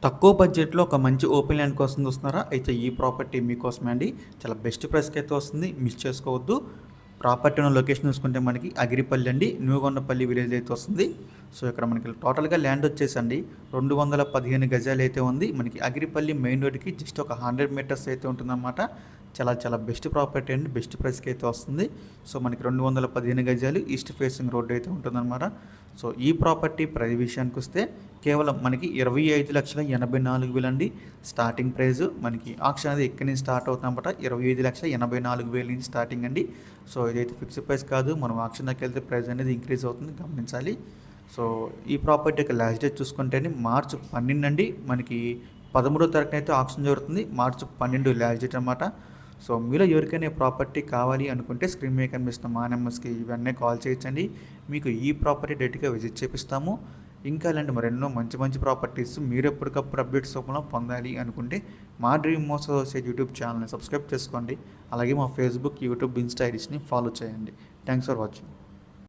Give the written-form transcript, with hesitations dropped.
తక్కువ బడ్జెట్‌లో ఒక మంచి ఓపెన్ ల్యాండ్ కోసం చూస్తున్నారా? అయితే ఈ ప్రాపర్టీ మీకోసమే అండి. చాలా బెస్ట్ ప్రైస్‌కైతే వస్తుంది. మిస్ చేసుకోవద్దు. ప్రాపర్టీ ఉన్న లొకేషన్ చూసుకుంటే మనకి అగిరిపల్లి అండి. న్యూగొండపల్లి విలేజ్ అయితే వస్తుంది. సో, ఇక్కడ మనకి టోటల్‌గా ల్యాండ్ వచ్చేసండి 215 గజాలైతే ఉంది. మనకి అగిరిపల్లి మెయిన్ రోడ్‌కి జస్ట్ ఒక 100 మీటర్స్ అయితే ఉంటుందన్నమాట. చాలా చాలా బెస్ట్ ప్రాపర్టీ అండి. బెస్ట్ ప్రైస్‌కి అయితే వస్తుంది. సో, మనకి 215 గజాలు ఈస్ట్ ఫేసింగ్ రోడ్ అయితే ఉంటుందన్నమాట. సో, ఈ ప్రాపర్టీ ప్రైస్ విషయానికొస్తే కేవలం మనకి 25,84,000 అండి స్టార్టింగ్ ప్రైస్. మనకి ఆక్షన్ అనేది ఎక్కడి నుంచి స్టార్ట్ అవుతుందన్నమాట. 25,84,000 నుంచి స్టార్టింగ్ అండి. సో, ఇదైతే ఫిక్స్డ్ ప్రైస్ కాదు. మనం ఆక్షన్ దగ్గరికి వెళ్తే ప్రైస్ అనేది ఇంక్రీజ్ అవుతుంది, గమనించాలి. సో, ఈ ప్రాపర్టీ యొక్క లాస్ట్ డేట్ చూసుకుంటే మార్చి 12 అండి. మనకి 13వ తారీఖున అయితే ఆక్షన్ జరుగుతుంది. మార్చి 12 లాస్ట్ డేట్ అనమాట. సో, మీలో ఎవరికైనా ప్రాపర్టీ కావాలి అనుకుంటే స్క్రీన్ మీద కనిపిస్తున్న మా నెంబర్స్కి ఇవన్నీ కాల్ చేయొచ్చండి. మీకు ఈ ప్రాపర్టీ డైరెక్ట్గా విజిట్ చేపిస్తాము. ఇంకా ఇలాంటి మరెన్నో మంచి మంచి ప్రాపర్టీస్ మీరు ఎప్పటికప్పుడు అప్డేట్స్ రూపంలో పొందాలి అనుకుంటే మా డ్రీమ్ మోస్ అసోసియేట్ యూట్యూబ్ ఛానల్ని సబ్స్క్రైబ్ చేసుకోండి. అలాగే మా ఫేస్బుక్, యూట్యూబ్, ఇన్స్టా ఐడీస్ని ఫాలో చేయండి. Thanks for watching.